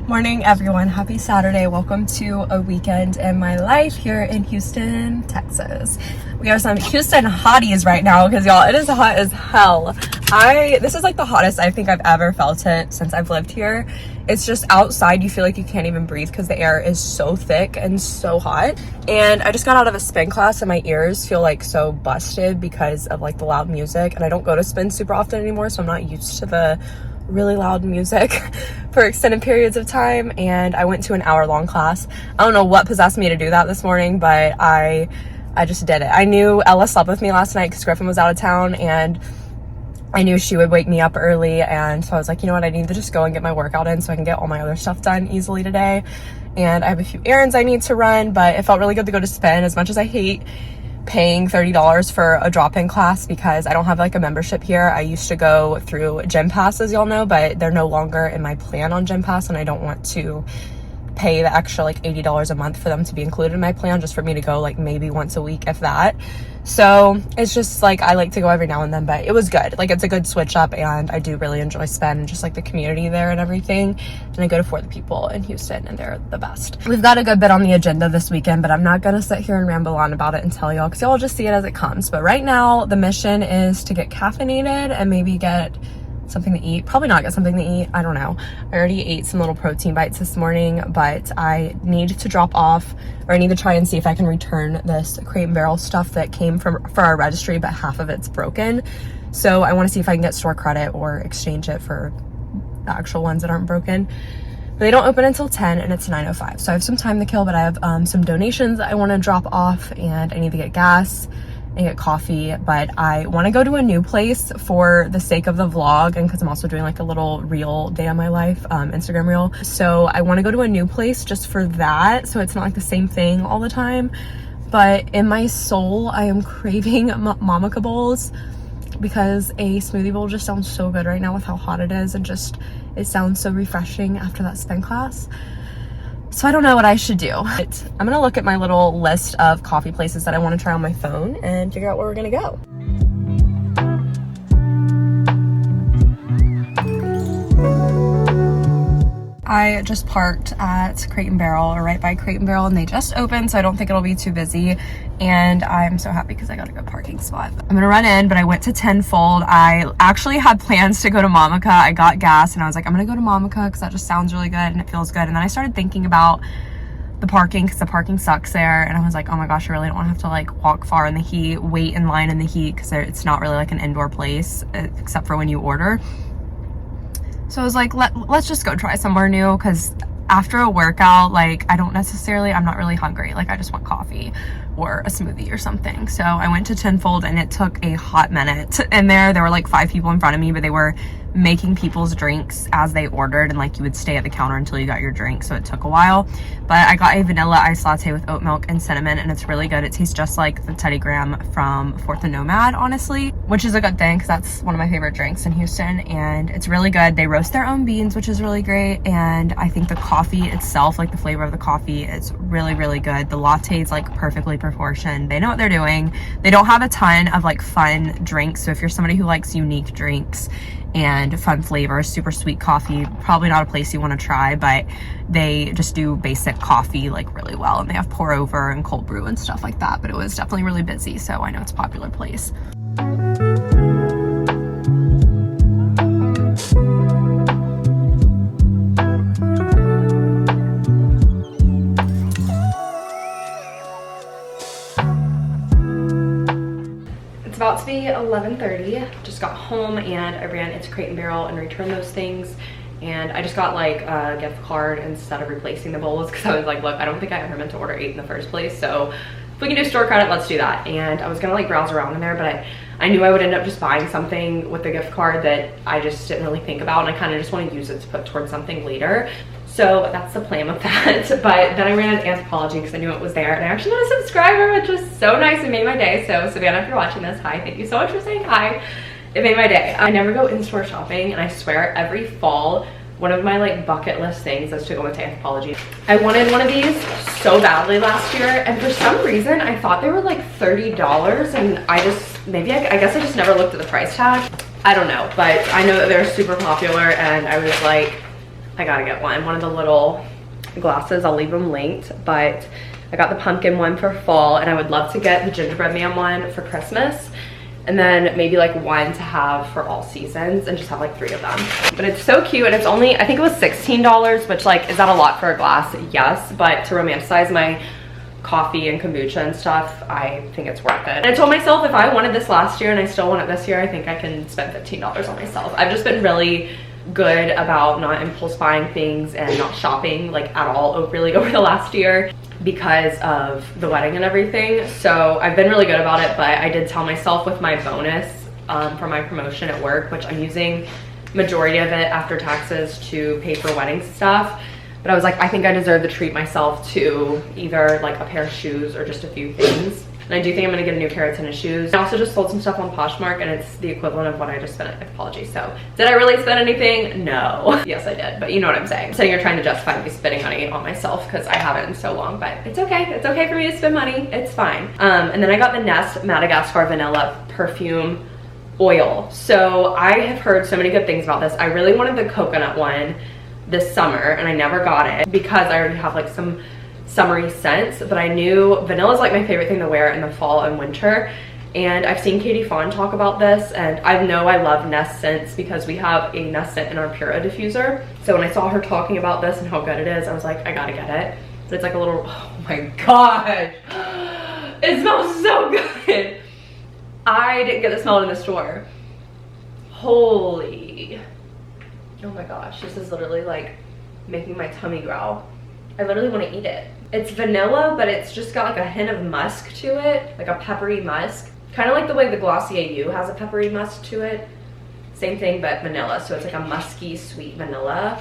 Morning everyone, happy Saturday. Welcome to a weekend in my life here in Houston, Texas. We are some Houston hotties right now because y'all, it is hot as hell. This is like the hottest I think I've ever felt it since I've lived here. It's just outside, you feel like you can't even breathe because the air is so thick and so hot. And I just got out of a spin class and my ears feel like so busted because of like the loud music, and I don't go to spin super often anymore, so I'm not used to the really loud music for extended periods of time. And I went to an hour-long class. I don't know what possessed me to do that this morning, but I just did it. I knew Ella slept with me last night because Griffin was out of town, and I knew she would wake me up early, and so I was like, you know what, I need to just go and get my workout in so I can get all my other stuff done easily today. And I have a few errands I need to run, but it felt really good to go to spin. As much as I hate paying $30 for a drop-in class because I don't have like a membership here. I used to go through Gym Pass, as y'all know, but they're no longer in my plan on Gym Pass, and I don't want to pay the extra like $80 a month for them to be included in my plan just for me to go like maybe once a week, if that. So it's just like I like to go every now and then, but it was good. Like, it's a good switch up, and I do really enjoy spin and just like the community there and everything. And I go to For the People in Houston, and they're the best. We've got a good bit on the agenda this weekend, but I'm not gonna sit here and ramble on about it and tell y'all because y'all just see it as it comes. But right now the mission is to get caffeinated and maybe get something to eat. Probably not get something to eat, I don't know. I already ate some little protein bites this morning, but I need to drop off, or I need to try and see if I can return this Crate and Barrel stuff that came for our registry, but half of it's broken. So I want to see if I can get store credit or exchange it for the actual ones that aren't broken. But they don't open until 10 and it's 9:05, so I have some time to kill. But I have some donations that I want to drop off, and I need to get gas and get coffee. But I want to go to a new place for the sake of the vlog, and because I'm also doing like a little reel day of my life, Instagram reel. So I want to go to a new place just for that, so it's not like the same thing all the time. But in my soul, I am craving mamaca bowls because a smoothie bowl just sounds so good right now with how hot it is, and just it sounds so refreshing after that spin class. So I don't know what I should do. But I'm gonna look at my little list of coffee places that I want to try on my phone and figure out where we're gonna go. I just parked at Crate and Barrel, or right by Crate and Barrel, and they just opened, so I don't think it'll be too busy. And I'm so happy because I got a good parking spot. I'm gonna run in, but I went to Tenfold. I actually had plans to go to Mamaca. I got gas and I was like, I'm gonna go to Mamaca because that just sounds really good and it feels good. And then I started thinking about the parking because the parking sucks there, and I was like, oh my gosh, I really don't want to have to like walk far in the heat, wait in line in the heat, because it's not really like an indoor place except for when you order. So I was like, let's just go try somewhere new, because after a workout, like I'm not really hungry. Like I just want coffee or a smoothie or something. So I went to Tenfold, and it took a hot minute. In there were like 5 people in front of me, but they were making people's drinks as they ordered, and like you would stay at the counter until you got your drink, so it took a while. But I got a vanilla iced latte with oat milk and cinnamon, and it's really good. It tastes just like the Teddy Graham from Fourth and Nomad, honestly, which is a good thing because that's one of my favorite drinks in Houston, and it's really good. They roast their own beans, which is really great, and I think the coffee itself, like the flavor of the coffee, is really, really good. The latte is like perfectly proportioned. They know what they're doing. They don't have a ton of like fun drinks, so if you're somebody who likes unique drinks and fun flavors, super sweet coffee, probably not a place you want to try. But they just do basic coffee like really well, and they have pour over and cold brew and stuff like that. But it was definitely really busy, so I know it's a popular place. It's about to be 11:30. Just got home and I ran into Crate and Barrel and returned those things. And I just got like a gift card instead of replacing the bowls, because I was like, look, I don't think I ever meant to order 8 in the first place. So if we can do store credit, let's do that. And I was gonna like browse around in there, but I knew I would end up just buying something with the gift card that I just didn't really think about, and I kind of just want to use it to put towards something later. So that's the plan with that. But then I ran an Anthropologie because I knew it was there, and I actually got a subscriber, which was so nice and made my day. So Savannah, if you're watching this, hi, thank you so much for saying hi. It made my day. I never go in-store shopping, and I swear every fall, one of my like bucket list things is to go into Anthropologie. I wanted one of these so badly last year, and for some reason I thought they were like $30, and I guess I just never looked at the price tag. I don't know, but I know that they're super popular, and I was like, I gotta get one of the little glasses. I'll leave them linked, but I got the pumpkin one for fall, and I would love to get the gingerbread man one for Christmas, and then maybe like one to have for all seasons, and just have like 3 of them. But it's so cute, and it's only, I think it was $16, which like, is that a lot for a glass? Yes, but to romanticize my coffee and kombucha and stuff, I think it's worth it. And I told myself if I wanted this last year and I still want it this year, I think I can spend $15 on myself. I've just been really good about not impulse buying things and not shopping like at all really over the last year because of the wedding and everything. So I've been really good about it, but I did tell myself with my bonus for my promotion at work, which I'm using majority of it after taxes to pay for wedding stuff, but I was like, I think I deserve to treat myself to either like a pair of shoes or just a few things. And I do think I'm gonna get a new pair of tennis shoes. I also just sold some stuff on Poshmark, and it's the equivalent of what I just spent at Anthropologie. So did I really spend anything? No. Yes, I did, but you know what I'm saying. I'm sitting here trying to justify me spending money on myself because I haven't in so long, but it's okay. It's okay for me to spend money. It's fine. And then I got the Nest Madagascar Vanilla Perfume Oil. So I have heard so many good things about this. I really wanted the coconut one this summer, and I never got it because I already have like some summery scents, but I knew vanilla is like my favorite thing to wear in the fall and winter, and I've seen Katie Fawn talk about this, and I know I love Nest scents because we have a Nest scent in our Pura diffuser. So when I saw her talking about this and how good it is, I was like, I gotta get it. But it's like a little, oh my gosh, it smells so good. I didn't get to smell it in the store. Holy, oh my gosh, this is literally like making my tummy growl. I literally want to eat it. It's vanilla, but it's just got like a hint of musk to it, like a peppery musk. Kind of like the way the Glossier You has a peppery musk to it. Same thing, but vanilla, so it's like a musky, sweet vanilla.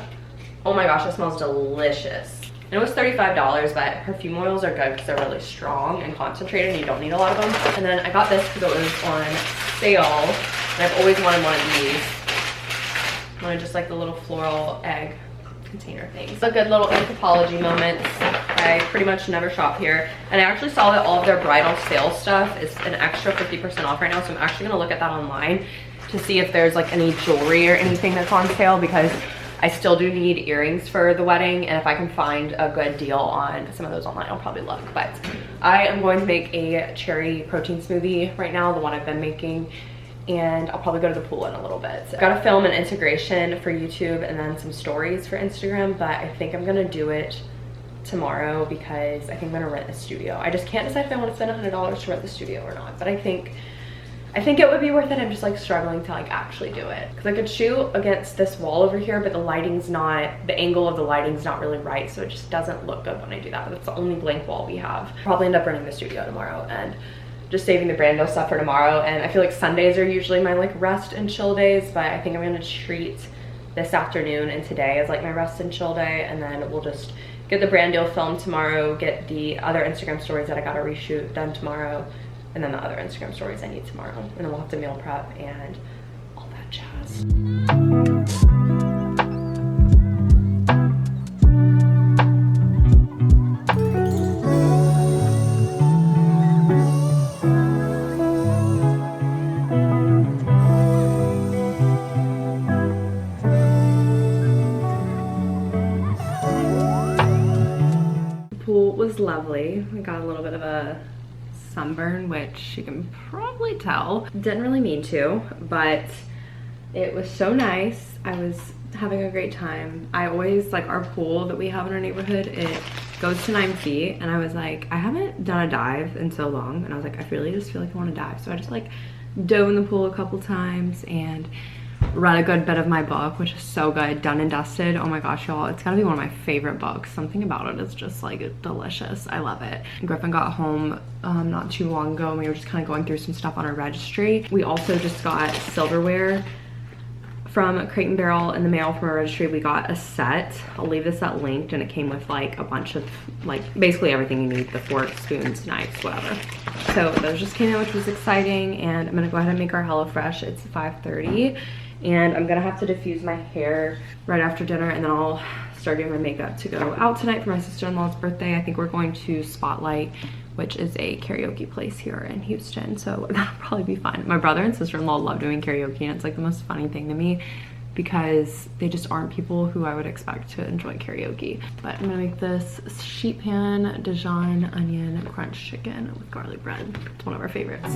Oh my gosh, it smells delicious. And it was $35, but perfume oils are good because they're really strong and concentrated, and you don't need a lot of them. And then I got this because it was on sale, and I've always wanted one of these. I wanted just like the little floral egg container things. A good little Anthropologie moment. I pretty much never shop here, and I actually saw that all of their bridal sale stuff is an extra 50% off right now, so I'm actually gonna look at that online to see if there's like any jewelry or anything that's on sale, because I still do need earrings for the wedding, and if I can find a good deal on some of those online, I'll probably look. But I am going to make a cherry protein smoothie right now, the one I've been making, and I'll probably go to the pool in a little bit. So I've got to film an integration for YouTube and then some stories for Instagram, but I think I'm gonna do it tomorrow because I think I'm gonna rent a studio. I just can't decide if I want to spend $100 to rent the studio or not, but I think it would be worth it. I'm just like struggling to like actually do it, because I could shoot against this wall over here, but the lighting's not, the angle of the lighting's not really right, so it just doesn't look good when I do that. But that's the only blank wall we have. Probably end up renting the studio tomorrow and just saving the brand new stuff for tomorrow. And I feel like Sundays are usually my like rest and chill days, but I think I'm gonna treat this afternoon and today as like my rest and chill day, and then we'll just get the brand deal filmed tomorrow, get the other Instagram stories that I gotta reshoot done tomorrow, and then the other Instagram stories I need tomorrow, and then we'll have to meal prep and all that jazz. Was lovely. I got a little bit of a sunburn, which you can probably tell. Didn't really mean to, but it was so nice. I was having a great time. I always like our pool that we have in our neighborhood, it goes to 9 feet, and I was like, I haven't done a dive in so long, and I was like, I really just feel like I want to dive. So I just like dove in the pool a couple times and read a good bit of my book, which is so good, Done and Dusted. Oh my gosh, y'all, it's gotta be one of my favorite books. Something about it is just like delicious. I love it. Griffin got home not too long ago, and we were just kind of going through some stuff on our registry. We also just got silverware from Crate and Barrel in the mail from our registry. We got a set. I'll leave this set linked, and it came with like a bunch of like basically everything you need, the forks, spoons, knives, whatever. So those just came in, which was exciting, and I'm gonna go ahead and make our HelloFresh. It's 5:30, and I'm gonna have to diffuse my hair right after dinner, and then I'll start doing my makeup to go out tonight for my sister-in-law's birthday. I think we're going to Spotlight, which is a karaoke place here in Houston, so that'll probably be fun. My brother and sister-in-law love doing karaoke, and it's like the most funny thing to me because they just aren't people who I would expect to enjoy karaoke. But I'm gonna make this sheet pan Dijon onion crunch chicken with garlic bread. It's one of our favorites.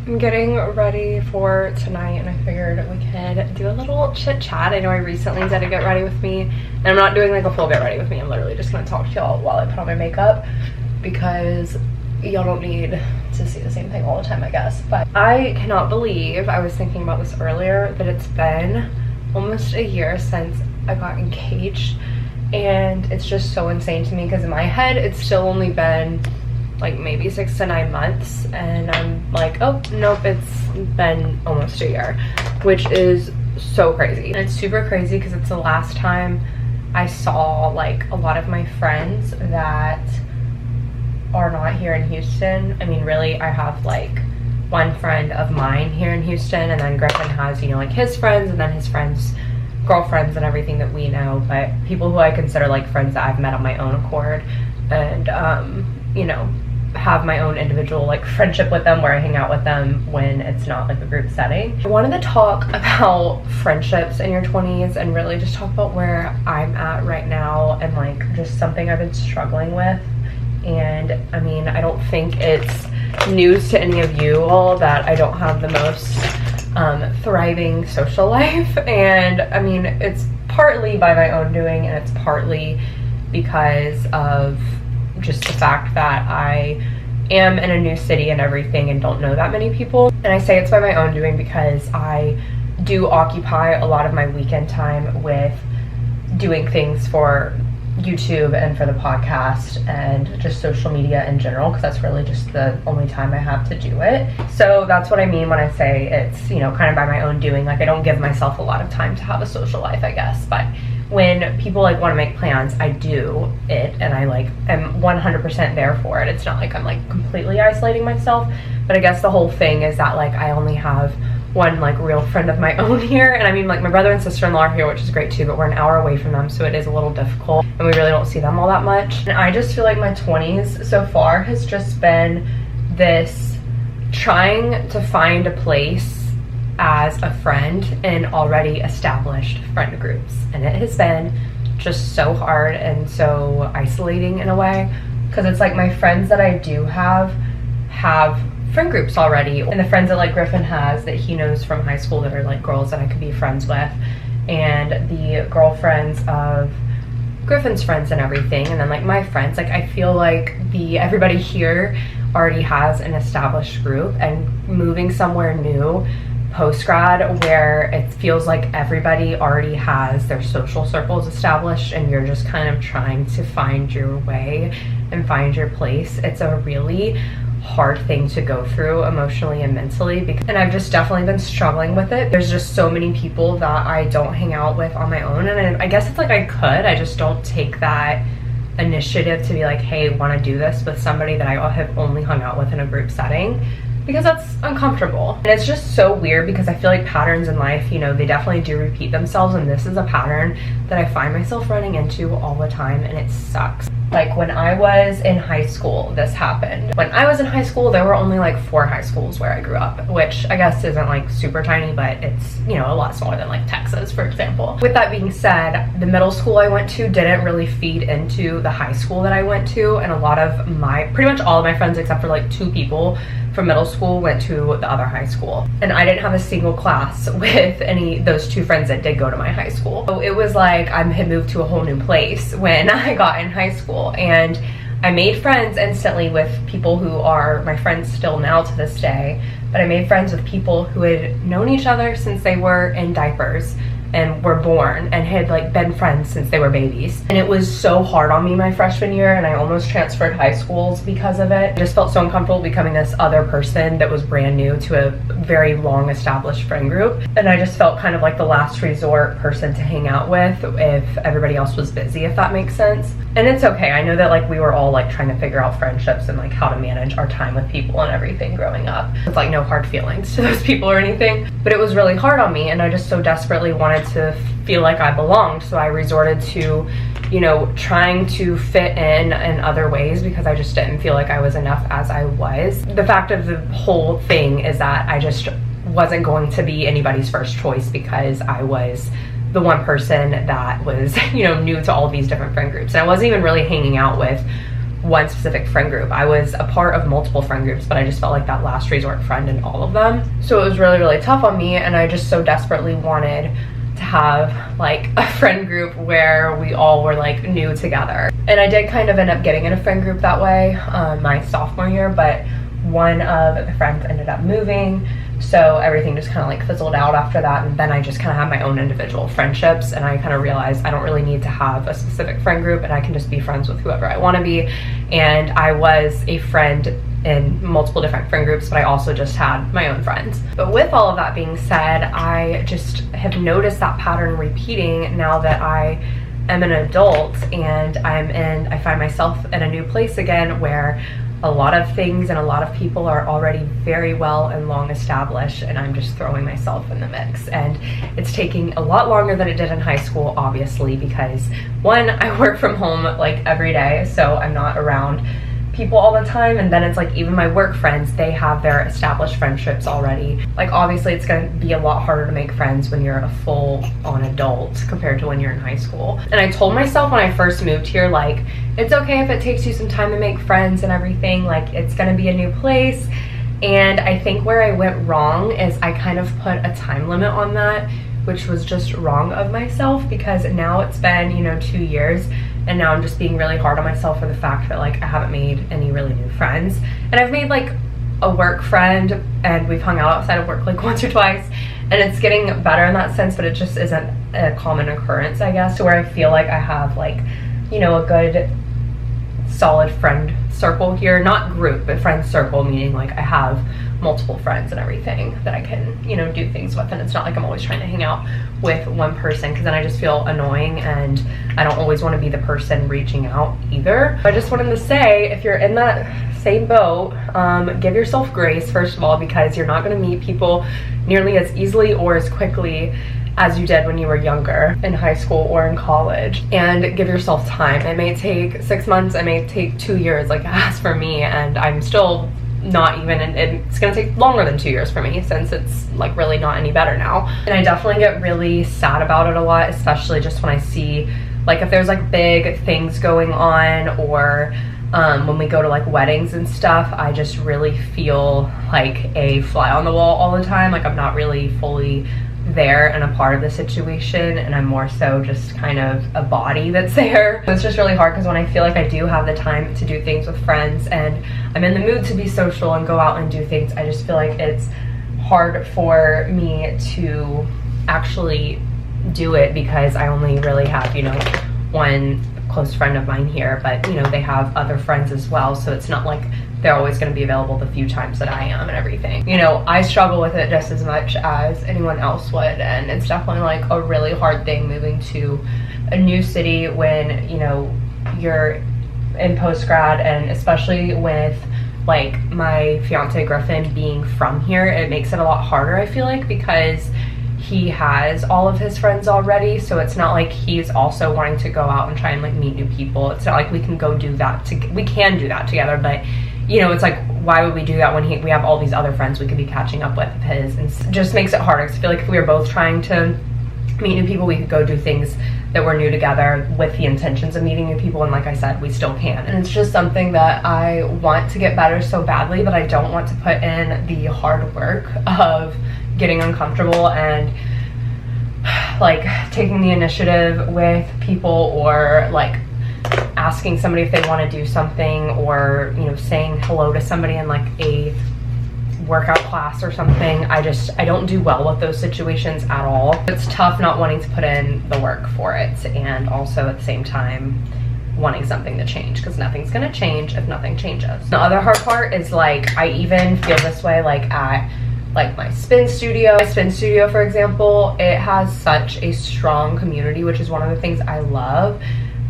I'm getting ready for tonight, and I figured we could do a little chit chat. I know I recently did a get ready with me, and I'm not doing like a full get ready with me. I'm literally just gonna talk to y'all while I put on my makeup because y'all don't need to see the same thing all the time, I guess. But I cannot believe, I was thinking about this earlier, that it's been almost a year since I got engaged, and it's just so insane to me because in my head it's still only been like maybe 6 to 9 months, and I'm like, oh nope, it's been almost a year, which is so crazy. And it's super crazy because it's the last time I saw like a lot of my friends that are not here in Houston. I mean, really, I have like one friend of mine here in Houston, and then Griffin has, you know, like his friends, and then his friends' girlfriends and everything that we know, but people who I consider like friends that I've met on my own accord, and you know, have my own individual like friendship with them where I hang out with them when it's not like a group setting. I wanted to talk about friendships in your 20s and really just talk about where I'm at right now and like just something I've been struggling with. And I mean, I don't think it's news to any of you all that I don't have the most thriving social life, and I mean, it's partly by my own doing, and it's partly because of just the fact that I am in a new city and everything and don't know that many people. And I say it's by my own doing because I do occupy a lot of my weekend time with doing things for YouTube and for the podcast and just social media in general, because that's really just the only time I have to do it. So that's what I mean when I say it's, you know, kind of by my own doing. Like, I don't give myself a lot of time to have a social life, I guess, but when people like want to make plans, I do it, and I like am 100% there for it. It's not like I'm like completely isolating myself, but I guess the whole thing is that like I only have one like real friend of my own here, and I mean, like, my brother and sister-in-law are here, which is great too, but we're an hour away from them, so it is a little difficult, and we really don't see them all that much. And I just feel like my 20s so far has just been this trying to find a place as a friend in already established friend groups, and it has been just so hard and so isolating in a way, because it's like my friends that I do have friend groups already, and the friends that like Griffin has that he knows from high school that are like girls that I could be friends with, and the girlfriends of Griffin's friends and everything, and then like my friends, like I feel like everybody here already has an established group, and moving somewhere new post-grad where it feels like everybody already has their social circles established and you're just kind of trying to find your way and find your place, it's a really hard thing to go through emotionally and mentally, and I've just definitely been struggling with it. There's just so many people that I don't hang out with on my own, and I guess it's like I just don't take that initiative to be like, hey, want to do this with somebody that I have only hung out with in a group setting, because that's uncomfortable. And it's just so weird because I feel like patterns in life, you know, they definitely do repeat themselves, and this is a pattern that I find myself running into all the time, and it sucks. Like when I was in high school, this happened. When I was in high school, there were only like 4 high schools where I grew up, which I guess isn't like super tiny, but it's, you know, a lot smaller than like Texas, for example. With that being said, the middle school I went to didn't really feed into the high school that I went to, and a lot of pretty much all of my friends except for like 2 people from middle school went to the other high school, and I didn't have a single class with those 2 friends that did go to my high school. So it was like I had moved to a whole new place when I got in high school, and I made friends instantly with people who are my friends still now to this day, but I made friends with people who had known each other since they were in diapers, and were born and had like been friends since they were babies. And it was so hard on me my freshman year, and I almost transferred high schools because of it. I just felt so uncomfortable becoming this other person that was brand new to a very long established friend group. And I just felt kind of like the last resort person to hang out with if everybody else was busy, if that makes sense. And it's okay. I know that like we were all like trying to figure out friendships and like how to manage our time with people and everything growing up. It's like no hard feelings to those people or anything, but it was really hard on me, and I just so desperately wanted to feel like I belonged. So I resorted to, you know, trying to fit in other ways because I just didn't feel like I was enough as I was. The fact of the whole thing is that I just wasn't going to be anybody's first choice because I was the one person that was, you know, new to all these different friend groups. And I wasn't even really hanging out with one specific friend group. I was a part of multiple friend groups, but I just felt like that last resort friend in all of them. So it was really, really tough on me, and I just so desperately wanted to have like a friend group where we all were like new together. And I did kind of end up getting in a friend group that way my sophomore year, but one of the friends ended up moving, so everything just kind of like fizzled out after that. And then I just kind of had my own individual friendships, and I kind of realized I don't really need to have a specific friend group, and I can just be friends with whoever I want to be. And I was a friend in multiple different friend groups, but I also just had my own friends. But with all of that being said, I just have noticed that pattern repeating now that I am an adult and I find myself in a new place again where a lot of things and a lot of people are already very well and long established, and I'm just throwing myself in the mix. And it's taking a lot longer than it did in high school, obviously, because one, I work from home like every day, so I'm not around people all the time. And then it's like even my work friends, they have their established friendships already. Like obviously it's gonna be a lot harder to make friends when you're a full-on adult compared to when you're in high school. And I told myself when I first moved here, like, it's okay if it takes you some time to make friends and everything, like it's gonna be a new place. And I think where I went wrong is I kind of put a time limit on that, which was just wrong of myself, because now it's been, you know, 2 years, and now I'm just being really hard on myself for the fact that like I haven't made any really new friends. And I've made like a work friend, and we've hung out outside of work like once or twice, and it's getting better in that sense, but it just isn't a common occurrence, I guess, to where I feel like I have like, you know, a good solid friend circle here. Not group, but friend circle, meaning like I have multiple friends and everything that I can, you know, do things with. And it's not like I'm always trying to hang out with one person, because then I just feel annoying and I don't always want to be the person reaching out either. I just wanted to say, if you're in that same boat, give yourself grace, first of all, because you're not going to meet people nearly as easily or as quickly as you did when you were younger in high school or in college. And give yourself time. It may take 6 months, it may take 2 years, like as for me, and I'm still not even, and it's gonna take longer than 2 years for me since it's like really not any better now. And I definitely get really sad about it a lot, especially just when I see like if there's like big things going on, or when we go to like weddings and stuff, I just really feel like a fly on the wall all the time. Like I'm not really fully there and a part of the situation, and I'm more so just kind of a body that's there. It's just really hard because when I feel like I do have the time to do things with friends and I'm in the mood to be social and go out and do things, I just feel like it's hard for me to actually do it because I only really have, you know, one close friend of mine here, but you know, they have other friends as well, so it's not like they're always going to be available the few times that I am and everything. You know, I struggle with it just as much as anyone else would, and it's definitely like a really hard thing moving to a new city when, you know, you're in post-grad, and especially with like my fiance Griffin being from here, it makes it a lot harder, I feel like, because he has all of his friends already, so it's not like he's also wanting to go out and try and like meet new people. It's not like we can go do that we can do that together, but you know, it's like, why would we do that when we have all these other friends we could be catching up with of his? And it just makes it harder, because I feel like if we were both trying to meet new people, we could go do things that were new together with the intentions of meeting new people, and like I said, we still can. And it's just something that I want to get better so badly, but I don't want to put in the hard work of getting uncomfortable and like taking the initiative with people, or like asking somebody if they want to do something, or you know, saying hello to somebody in like a workout class or something, I don't do well with those situations at all. It's tough not wanting to put in the work for it, and also at the same time wanting something to change, because nothing's gonna change if nothing changes. The other hard part is like, I even feel this way like at like my spin studio. My spin studio, for example, it has such a strong community, which is one of the things I love,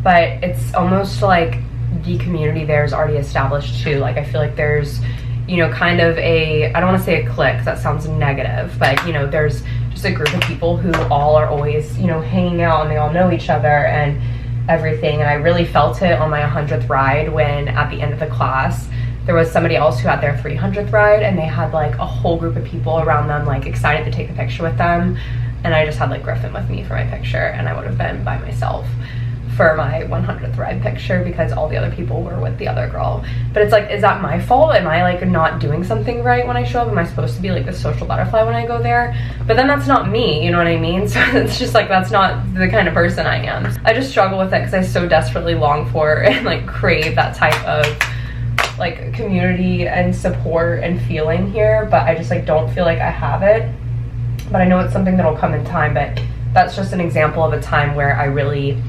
but it's almost like the community there is already established too. Like, I feel like there's, you know, kind of a, I don't want to say a clique, 'cause that sounds negative, but you know, there's just a group of people who all are always, you know, hanging out, and they all know each other and everything. And I really felt it on my 100th ride, when at the end of the class there was somebody else who had their 300th ride, and they had like a whole group of people around them, like excited to take a picture with them, and I just had like Griffin with me for my picture, and I would have been by myself for my 100th ride picture because all the other people were with the other girl. But it's like, is that my fault? Am I like not doing something right when I show up? Am I supposed to be like the social butterfly when I go there? But then that's not me, you know what I mean? So it's just like, that's not the kind of person I am. I just struggle with it because I so desperately long for and like crave that type of like community and support and feeling here, but I just like don't feel like I have it. But I know it's something that'll come in time. But that's just an example of a time where I really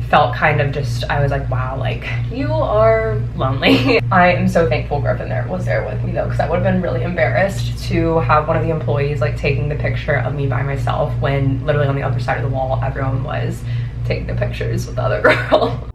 felt kind of just, I was like, wow, like you are lonely. I am so thankful Griffin was there with me though, because I would have been really embarrassed to have one of the employees like taking the picture of me by myself, when literally on the other side of the wall everyone was taking the pictures with the other girl.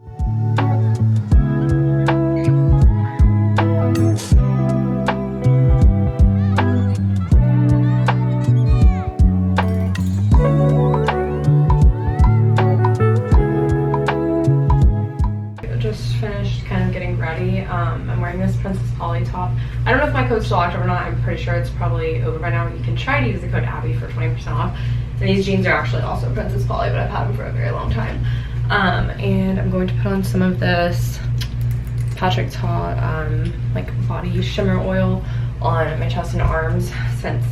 I'm wearing this Princess Polly top. I don't know if my code's still active or not. I'm pretty sure it's probably over by now. You can try to use the code Abby for 20% off. And these jeans are actually also Princess Polly, but I've had them for a very long time. And I'm going to put on some of this Patrick Ta like body shimmer oil on my chest and arms since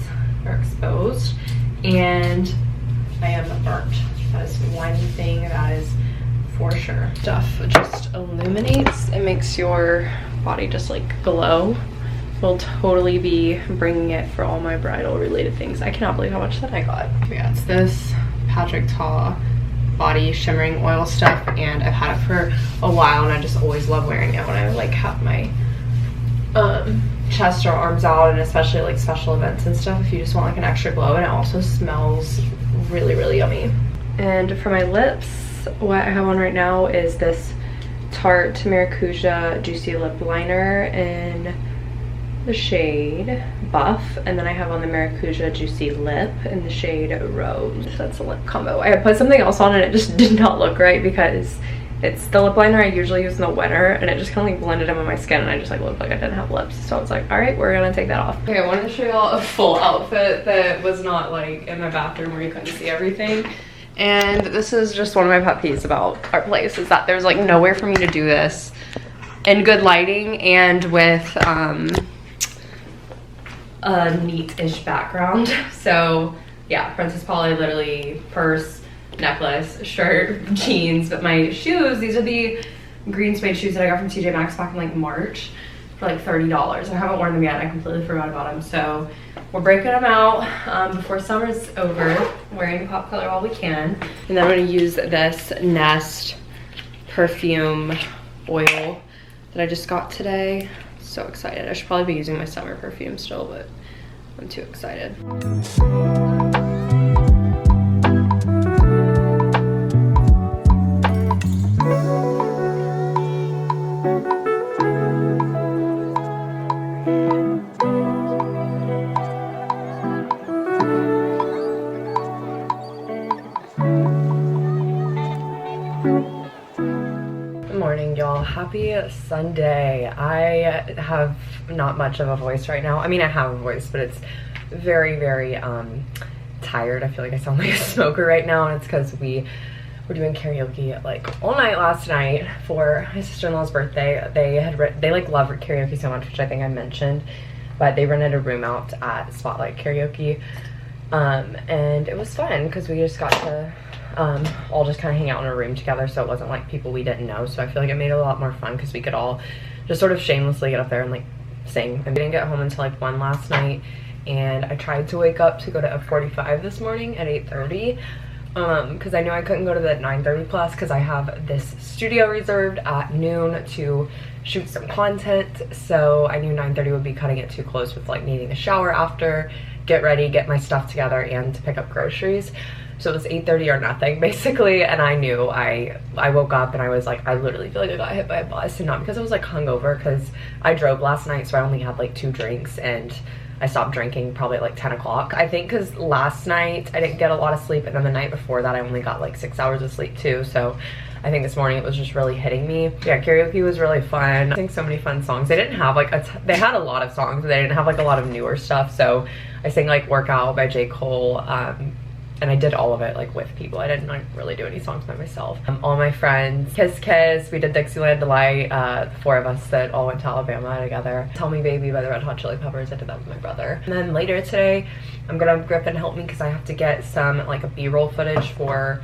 they're exposed. And I am burnt. That is one thing that is for sure. Stuff just illuminates. It makes your body just like glow. Will totally be bringing it for all my bridal related things. I cannot believe how much that I got. Yeah, it's this Patrick Ta body shimmering oil stuff, and I've had it for a while, and I just always love wearing it when I like have my chest or arms out, and especially like special events and stuff, if you just want like an extra glow. And it also smells really, really yummy. And for my lips, what I have on right now is this Tarte Maracuja Juicy Lip Liner in the shade Buff, and then I have on the Maracuja Juicy Lip in the shade Rose. That's a lip combo. I put something else on and it just did not look right, because it's the lip liner I usually use in the winter, and it just kind of like blended in with my skin, and I just like looked like I didn't have lips. So I was like, all right, we're gonna take that off. Okay, I wanted to show y'all a full outfit that was not like in my bathroom where you couldn't see everything. And this is just one of my pet peeves about our place, is that there's like nowhere for me to do this in good lighting and with a neat-ish background. So yeah, Princess Polly, literally purse, necklace, shirt, jeans. But my shoes, these are the green suede shoes that I got from TJ Maxx back in like March for like $30. I haven't worn them yet. I completely forgot about them. So we're breaking them out before summer's over, wearing the pop color while we can. And then I'm gonna use this Nest perfume oil that I just got today. So excited. I should probably be using my summer perfume still, but I'm too excited. Happy Sunday. I have not much of a voice right now. I mean, I have a voice, but it's very, very tired. I feel like I sound like a smoker right now, and it's because we were doing karaoke like all night last night for my sister-in-law's birthday. They like love karaoke so much, which I think I mentioned, but they rented a room out at Spotlight Karaoke, and it was fun because we just got to all just kind of hang out in a room together, so it wasn't like people we didn't know. So I feel like it made it a lot more fun because we could all just sort of shamelessly get up there and like sing. I didn't get home until like 1 last night, and I tried to wake up to go to F45 this morning at 8:30 because I knew I couldn't go to the 9:30 class because I have this studio reserved at noon to shoot some content. So I knew 9:30 would be cutting it too close with like needing a shower after, get ready, get my stuff together, and to pick up groceries. So it was 8:30 or nothing basically, and I knew I woke up and I was like, I literally feel like I got hit by a bus, and not because I was like hungover, because I drove last night, so I only had like 2 drinks, and I stopped drinking probably at like 10 o'clock. I think because last night I didn't get a lot of sleep, and then the night before that I only got like 6 hours of sleep too, so I think this morning it was just really hitting me. Yeah, karaoke was really fun. I sang so many fun songs. They didn't have like they had a lot of songs, but they didn't have like a lot of newer stuff, so I sang like Work Out by J. Cole, and I did all of it like with people. I didn't like really do any songs by myself. All my friends, Kiss Kiss, we did Dixieland Delight, the 4 of us that all went to Alabama together. Tell Me Baby by the Red Hot Chili Peppers, I did that with my brother. And then later today, I'm gonna have Griffin help me because I have to get some like a B-roll footage for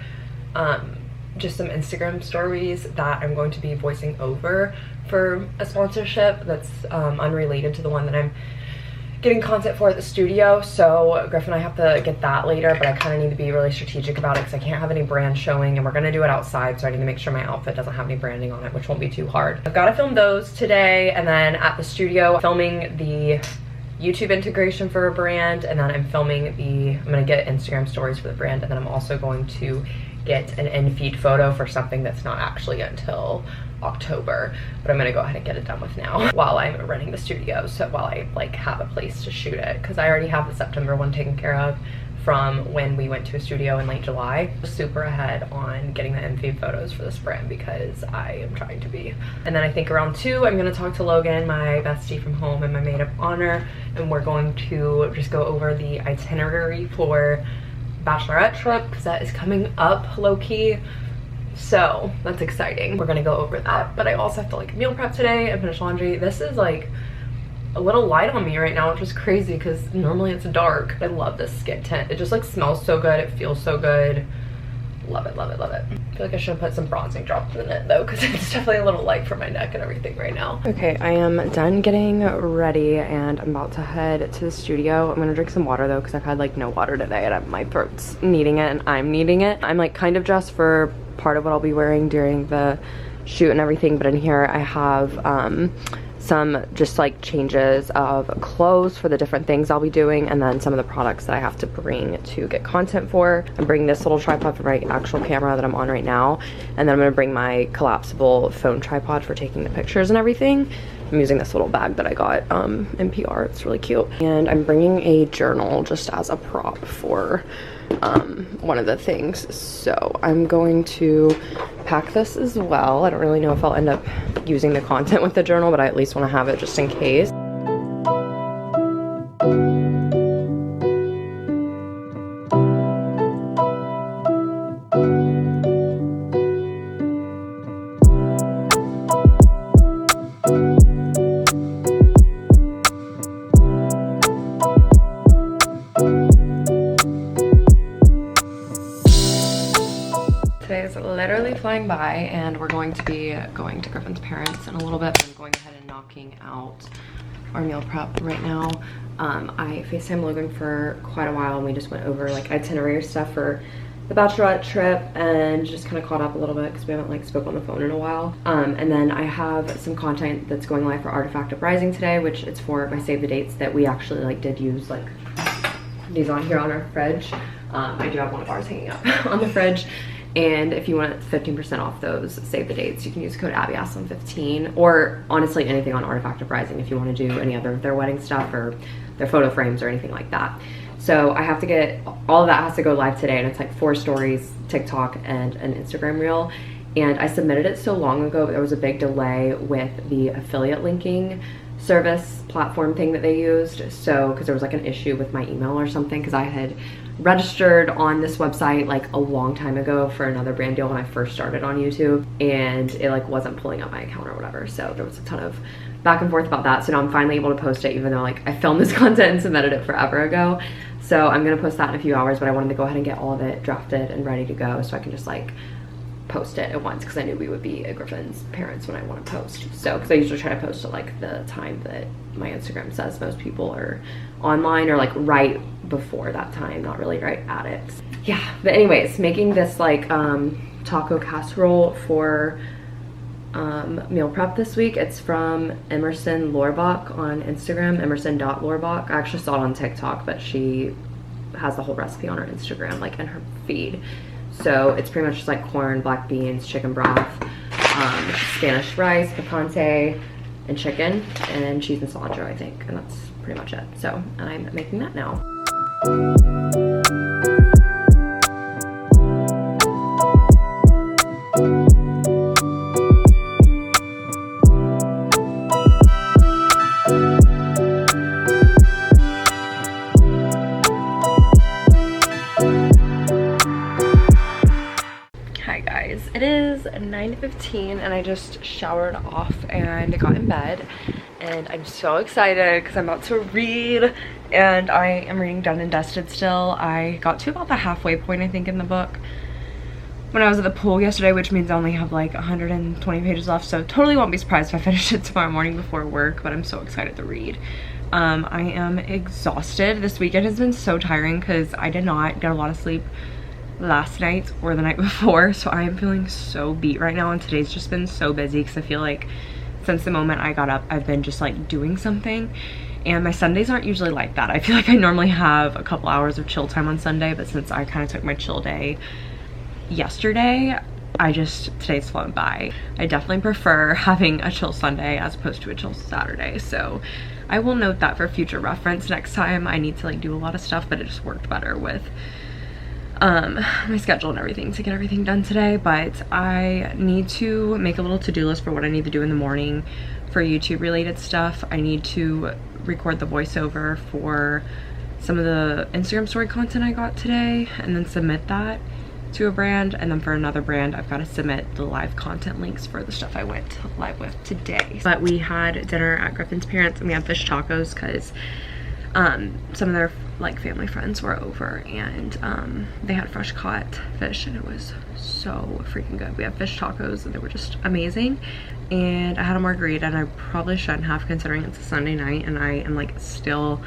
just some Instagram stories that I'm going to be voicing over for a sponsorship that's unrelated to the one that I'm getting content for at the studio. So Griffin and I have to get that later, but I kind of need to be really strategic about it because I can't have any brand showing, and we're going to do it outside, so I need to make sure my outfit doesn't have any branding on it, which won't be too hard. I've got to film those today, and then at the studio filming the YouTube integration for a brand, and then I'm filming I'm going to get Instagram stories for the brand, and then I'm also going to get an in-feed photo for something that's not actually until October, but I'm gonna go ahead and get it done with now while I'm running the studio, so while I like have a place to shoot it, because I already have the September one taken care of from when we went to a studio in late July. Super ahead on getting the in-feed photos for this brand because I am trying to be. And then I think around 2 I'm gonna talk to Logan, my bestie from home and my maid of honor, and we're going to just go over the itinerary for bachelorette trip because that is coming up low-key. So that's exciting. We're gonna go over that, but I also have to like meal prep today and finish laundry. This is like a little light on me right now, which is crazy because normally it's dark. I love this skin tint. It just like smells so good. It feels so good. Love it, love it, love it. I feel like I should put some bronzing drops in it though, because it's definitely a little light for my neck and everything right now. Okay, I am done getting ready and I'm about to head to the studio. I'm gonna drink some water though, because I've had like no water today and my throat's needing it and I'm needing it. I'm like kind of dressed for part of what I'll be wearing during the shoot and everything, but in here I have some just like changes of clothes for the different things I'll be doing, and then some of the products that I have to bring to get content for. I'm bringing this little tripod for my actual camera that I'm on right now, and then I'm gonna bring my collapsible phone tripod for taking the pictures and everything. I'm using this little bag that I got in PR. It's really cute. And I'm bringing a journal just as a prop for one of the things. So I'm going to pack this as well. I don't really know if I'll end up using the content with the journal, but I at least want to have it just in case. Literally flying by, and we're going to be going to Griffin's parents in a little bit, but I'm going ahead and knocking out our meal prep right now. I FaceTimed Logan for quite a while and we just went over like itinerary stuff for the bachelorette trip and just kind of caught up a little bit because we haven't like spoke on the phone in a while. And then I have some content that's going live for Artifact Uprising today, which it's for my save the dates that we actually like did use like these on here on our fridge. I do have one of ours hanging up on the fridge. And if you want 15% off those save the dates, you can use code Asselin15, or honestly anything on Artifact Uprising if you want to do any other of their wedding stuff or their photo frames or anything like that. So I have to get, all of that has to go live today, and it's like 4 stories, TikTok, and an Instagram reel. And I submitted it so long ago, but there was a big delay with the affiliate linking service platform thing that they used. So, because there was like an issue with my email or something, because I had registered on this website like a long time ago for another brand deal when I first started on YouTube, and it like wasn't pulling up my account or whatever. So there was a ton of back and forth about that. So now I'm finally able to post it, even though like I filmed this content and submitted it forever ago. So I'm gonna post that in a few hours, but I wanted to go ahead and get all of it drafted and ready to go so I can just like post it at once because I knew we would be at Griffin's parents when I want to post. So, because I usually try to post at like the time that my Instagram says most people are online, or like right before that time, not really right at it. Yeah, but anyways, making this like taco casserole for meal prep this week. It's from Emerson Lorbach on Instagram, emerson.lorbach. I actually saw it on TikTok, but she has the whole recipe on her Instagram, like in her feed. So it's pretty much just like corn, black beans, chicken broth, Spanish rice, picante, and chicken, and cheese and cilantro, I think, and that's pretty much it. So I'm making that now. It is 9:15 and I just showered off and got in bed, and I'm so excited because I'm about to read, and I am reading Done and Dusted still. I got to about the halfway point, I think, in the book when I was at the pool yesterday, which means I only have like 120 pages left, so totally won't be surprised if I finish it tomorrow morning before work, but I'm so excited to read. I am exhausted. This weekend has been so tiring because I did not get a lot of sleep last night or the night before, so I am feeling so beat right now, and today's just been so busy because I feel like since the moment I got up I've been just like doing something, and my Sundays aren't usually like that. I feel like I normally have a couple hours of chill time on Sunday, but since I kind of took my chill day yesterday, today's flown by. I definitely prefer having a chill Sunday as opposed to a chill Saturday, so I will note that for future reference next time I need to like do a lot of stuff, but it just worked better with my schedule and everything to get everything done today. But I need to make a little to-do list for what I need to do in the morning for YouTube related stuff. I need to record the voiceover for some of the Instagram story content I got today and then submit that to a brand, and then for another brand I've got to submit the live content links for the stuff I went live with today. But we had dinner at Griffin's parents and we had fish tacos because some of their like family friends were over, and they had fresh caught fish and it was so freaking good. We had fish tacos and they were just amazing, and I had a margarita, and I probably shouldn't have considering it's a Sunday night and I am like still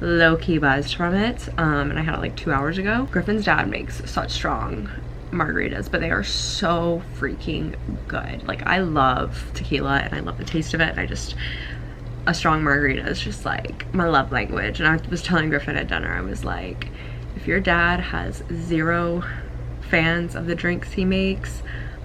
low-key buzzed from it, and I had it like 2 hours ago. Griffin's dad makes such strong margaritas, but they are so freaking good. Like, I love tequila and I love the taste of it, and a strong margarita is just like my love language. And I was telling Griffin at dinner, I was like, if your dad has 0 fans of the drinks he makes,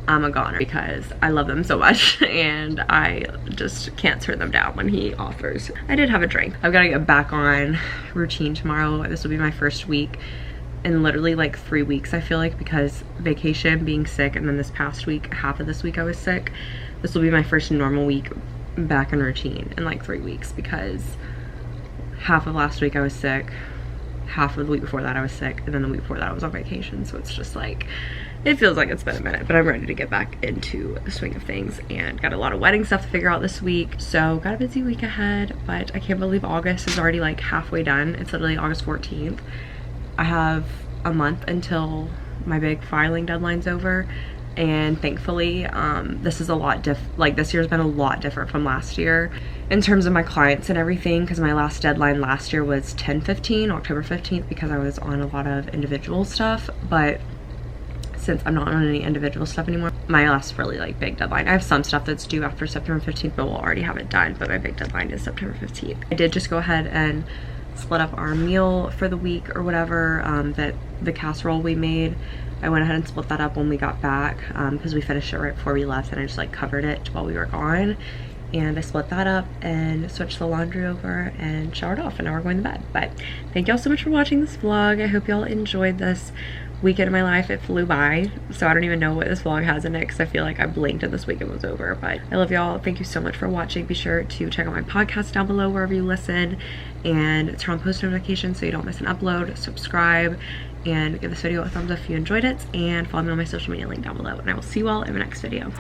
I'm a goner, because I love them so much and I just can't turn them down when he offers. I did have a drink. I've got to get back on routine tomorrow. This will be my first week in literally like 3 weeks, I feel like, because vacation, being sick, and then this past week, half of this week I was sick. This will be my first normal week back in routine in like 3 weeks, because half of last week I was sick, half of the week before that I was sick, and then the week before that I was on vacation. So it's just like, it feels like it's been a minute, but I'm ready to get back into the swing of things, and got a lot of wedding stuff to figure out this week. So got a busy week ahead, but I can't believe August is already like halfway done. It's literally August 14th. I have a month until my big filing deadline's over, and thankfully this is a lot this year's been a lot different from last year in terms of my clients and everything, because my last deadline last year was 10/15, October 15th, because I was on a lot of individual stuff. But since I'm not on any individual stuff anymore, my last really like big deadline, I have some stuff that's due after September 15th, but we'll already have it done, but my big deadline is September 15th. I did just go ahead and split up our meal for the week or whatever, that the casserole we made, I went ahead and split that up when we got back, because we finished it right before we left, and I just like covered it while we were gone, and I split that up and switched the laundry over and showered off, and now we're going to bed. But thank y'all so much for watching this vlog. I hope y'all enjoyed this weekend of my life. It flew by, so I don't even know what this vlog has in it, because I feel like I blinked and this weekend was over. But I love y'all. Thank you so much for watching. Be sure to check out my podcast down below wherever you listen, and turn on post notifications so you don't miss an upload. Subscribe and give this video a thumbs up if you enjoyed it, and follow me on my social media link down below, and I will see you all in my next video.